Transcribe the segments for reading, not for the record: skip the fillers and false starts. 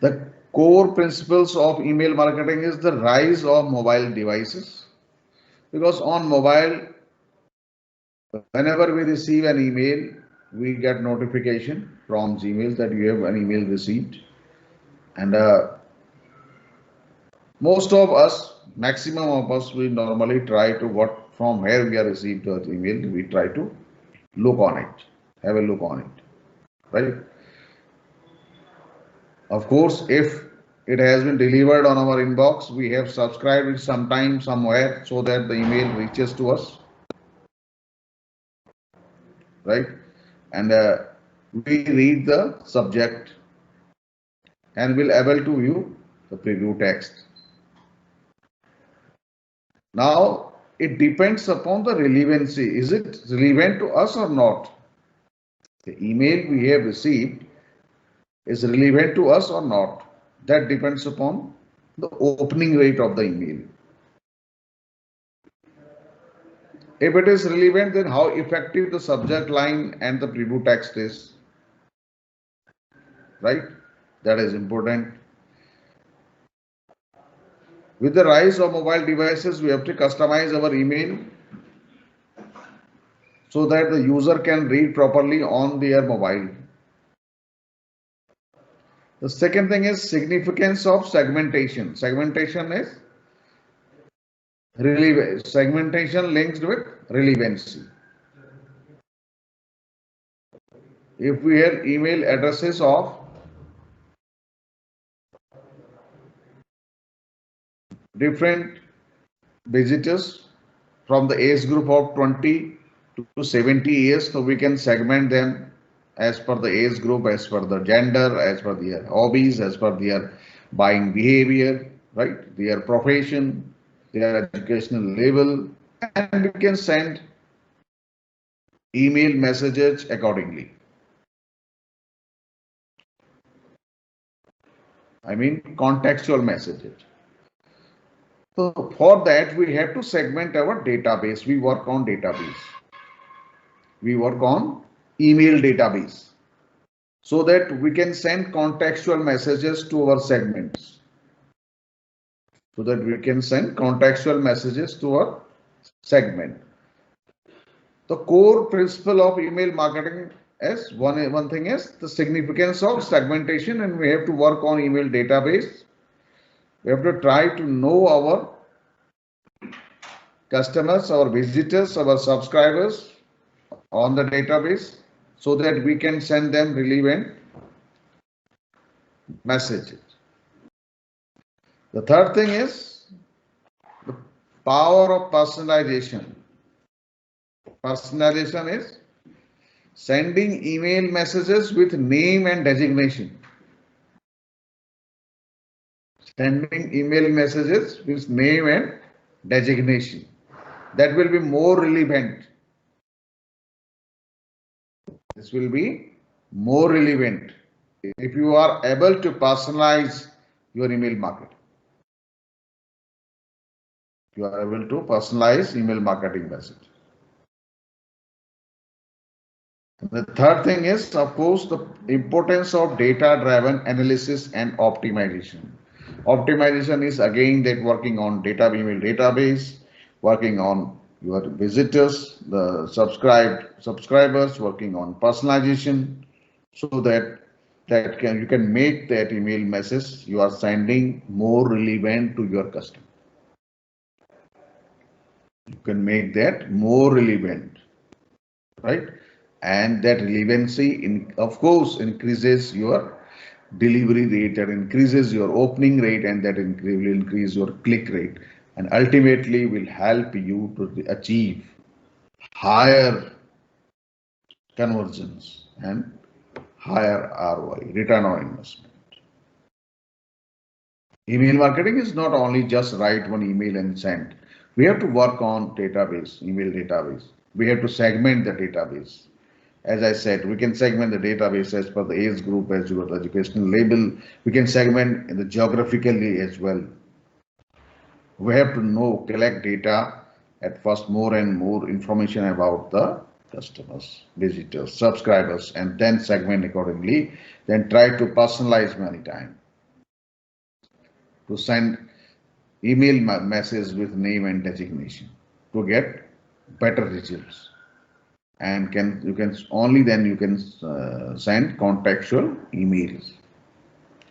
The core principles of email marketing is the rise of mobile devices, because on mobile, whenever we receive an email, we get notification from Gmail that you have an email received. And most of us, maximum of us, we normally try to what from where we have received the email, we try to look on it, have a look on it, right? Of course, if it has been delivered on our inbox, we have subscribed it sometime somewhere so that the email reaches to us, right? And we read the subject and will able to view the preview text. Now it depends upon the relevancy. Is it relevant to us or not? The email we have received is relevant to us or not? That depends upon the opening rate of the email. If it is relevant, then how effective the subject line and the preview text is, right? That is important. With the rise of mobile devices, we have to customize our email so that the user can read properly on their mobile. The second thing is significance of segmentation. Segmentation linked with relevancy. If we have email addresses of different visitors from the age group of 20 to 70 years, so we can segment them as per the age group, as per the gender, as per their hobbies, as per their buying behavior, right? Their profession, their educational level, and we can send email messages accordingly. I mean contextual messages. So for that we have to segment our database. We work on database. We work on email database so that we can send contextual messages to our segments. So that we can send contextual messages to our segment. The core principle of email marketing is one thing is the significance of segmentation, and we have to work on email database. We have to try to know our customers, our visitors, our subscribers on the database so that we can send them relevant messages. The third thing is the power of personalization. Personalization is sending email messages with name and designation. Sending email messages with name and designation. That will be more relevant. This will be more relevant if you are able to personalize your email marketing. You are able to personalize email marketing message. The third thing is, of course, the importance of data-driven analysis and optimization. Optimization is again that working on email database, working on your visitors, the subscribers, working on personalization, so that you can make that email message you are sending more relevant to your customer. You can make that more relevant, right? And that relevancy, of course, increases your delivery rate, that increases your opening rate, and that will increase your click rate, and ultimately will help you to achieve higher conversions and higher ROI, return on investment. Email marketing is not only just write one email and send. We have to work on database, email database. We have to segment the database. As I said, we can segment the database as per the age group, as well as the educational label. We can segment in the geographically as well. We have to collect data at first, more and more information about the customers, visitors, subscribers, and then segment accordingly. Then try to personalize many times. to send email message with name and designation to get better results. And you can only then you can send contextual emails,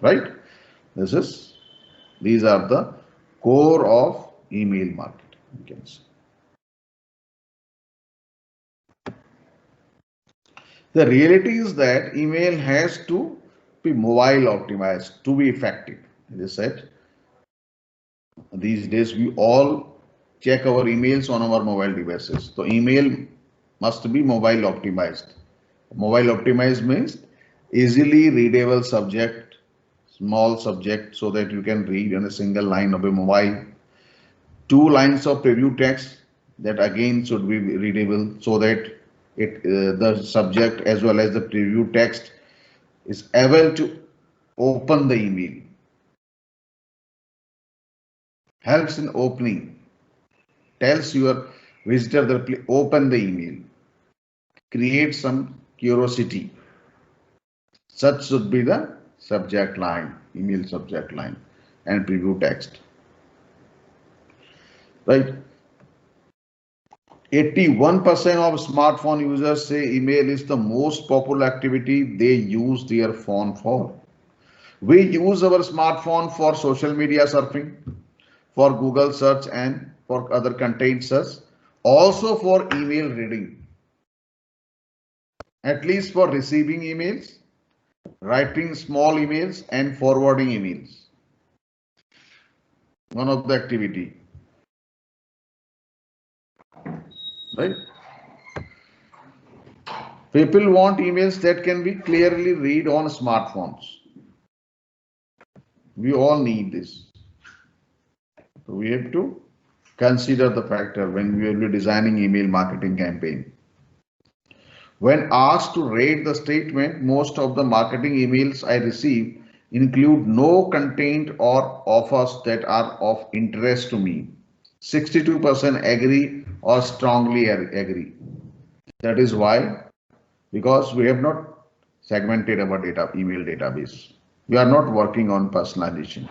right? These are the core of email marketing, you can say. The reality is that email has to be mobile optimized to be effective. As I said, these days we all check our emails on our mobile devices. So email must be mobile optimized. Mobile optimized means easily readable subject, small subject, so that you can read in a single line of a mobile. 2 lines of preview text that again should be readable, so that the subject as well as the preview text is able to open the email. Helps in opening. Tells your visitor that open the email. Create some curiosity. Such should be the subject line, email subject line and preview text. Right? 81% of smartphone users say email is the most popular activity they use their phone for. We use our smartphone for social media surfing, for Google search and for other content search, also for email reading, at least for receiving emails, writing small emails and forwarding emails. One of the activity, right? People want emails that can be clearly read on smartphones. We all need this. So we have to consider the factor when we will be designing email marketing campaign. When asked to rate the statement, most of the marketing emails I receive include no content or offers that are of interest to me. 62% agree or strongly agree. That is why, because we have not segmented our email database. We are not working on personalization.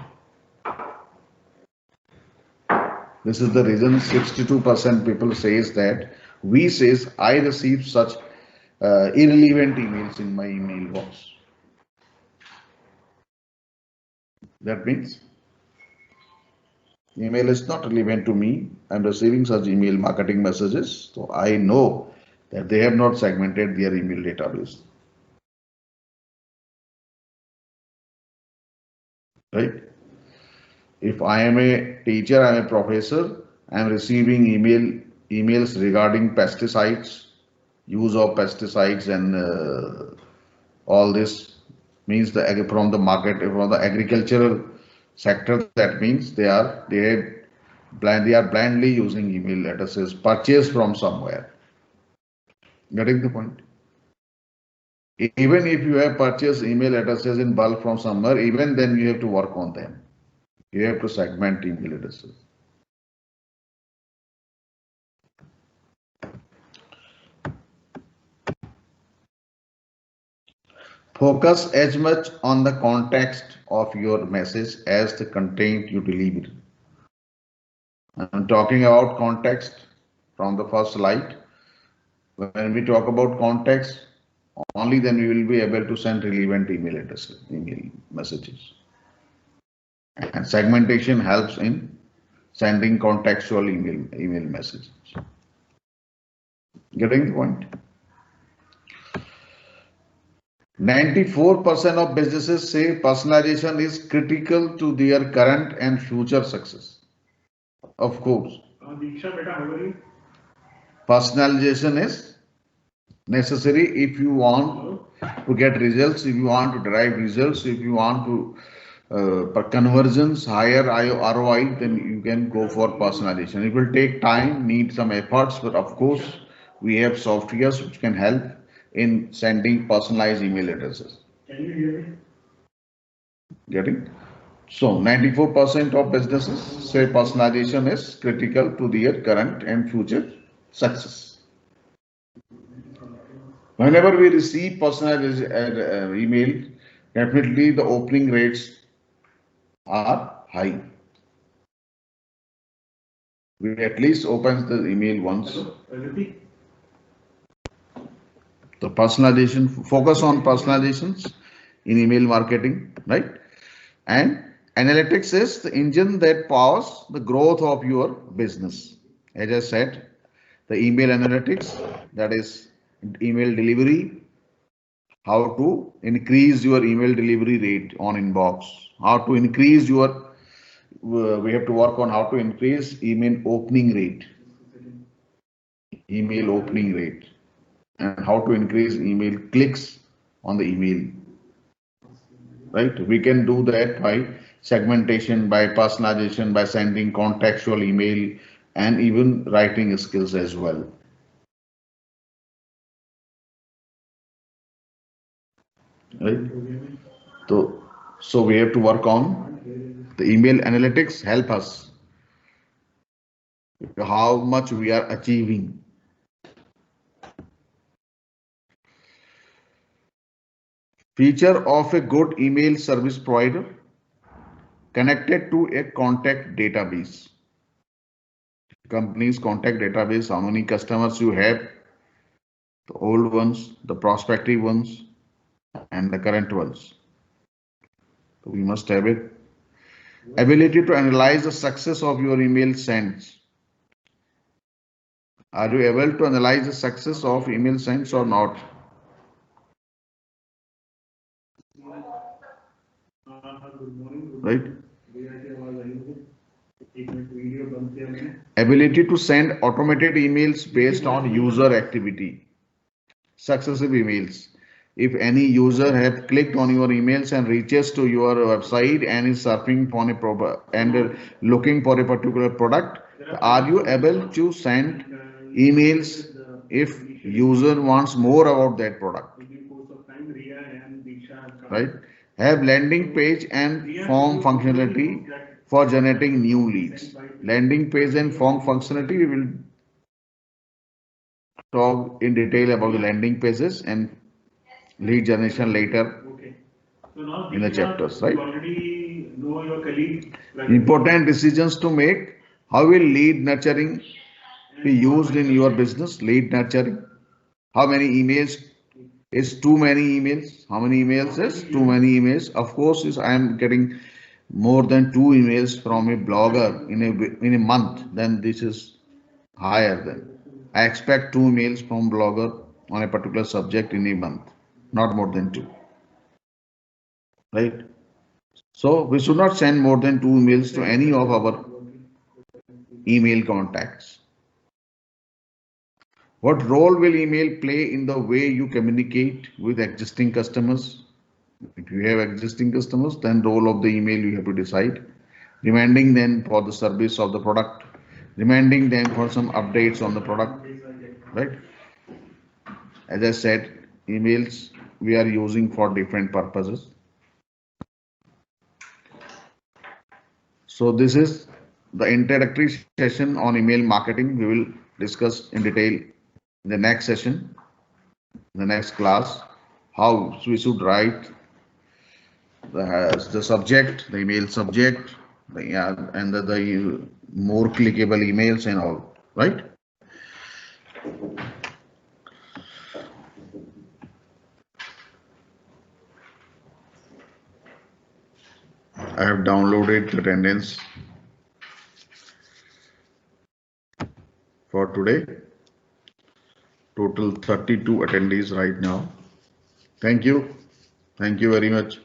This is the reason 62% people says that we says I receive such irrelevant emails in my email box. That means email is not relevant to me. I'm receiving such email marketing messages. So I know that they have not segmented their email database. Right? If I am a teacher, I am a professor, I am receiving emails regarding pesticides, use of pesticides and all this means from the market, from the agricultural sector. That means they are blindly using email addresses purchased from somewhere. Getting the point? Even if you have purchased email addresses in bulk from somewhere, even then you have to work on them. You have to segment email addresses. Focus as much on the context of your message as the content you deliver. I'm talking about context from the first slide. When we talk about context, only then we will be able to send relevant email addresses, email messages. And segmentation helps in sending contextual email messages. Getting the point? 94% of businesses say personalization is critical to their current and future success. Of course. Personalization is necessary if you want to get results, if you want to derive results, if you want to conversions, higher ROI, then you can go for personalization. It will take time, need some efforts, but of course we have softwares which can help in sending personalized email addresses. Can you hear me? Getting? So 94% of businesses say personalization is critical to their current and future success. Whenever we receive personalized email, definitely the opening rates are high. We at least opens the email once. The personalization, focus on personalizations in email marketing, right? And analytics is the engine that powers the growth of your business. As I said, the email analytics, that is email delivery, how to increase your email delivery rate on inbox, how to increase your, we have to work on how to increase email opening rate, and how to increase email clicks on the email, right? We can do that by segmentation, by personalization, by sending contextual email, and even writing skills as well. Right? So we have to work on the email analytics, help us how much we are achieving. Feature of a good email service provider connected to a contact database. Company's contact database, how many customers you have, the old ones, the prospective ones, and the current ones. So we must have it. Ability to analyze the success of your email sends. Are you able to analyze the success of email sends or not? Right? Ability to send automated emails based on user activity. Successive emails. If any user has clicked on your emails and reaches to your website and is surfing on and looking for a particular product, are you able to send emails if user wants more about that product? Right? Have landing page and form functionality for generating new leads. Landing page and form functionality, we will talk in detail about the landing pages and lead generation later in the chapters, right? Important decisions to make. How will lead nurturing be used in your business? Lead nurturing. How many emails is too many emails? How many emails is too many emails? Of course, is I am getting more than 2 emails from a blogger in a month, then this is higher than. I expect 2 emails from blogger on a particular subject in a month, not more than 2. Right? So we should not send more than 2 emails to any of our email contacts. What role will email play in the way you communicate with existing customers? If you have existing customers, then role of the email you have to decide. Reminding them for the service of the product, reminding them for some updates on the product, right? As I said, emails we are using for different purposes. So this is the introductory session on email marketing. We will discuss in detail in the next session, the next class, how we should write the subject, the email subject, and the more clickable emails and all, right? I have downloaded the attendance for today. Total 32 attendees right now. Thank you. Thank you very much.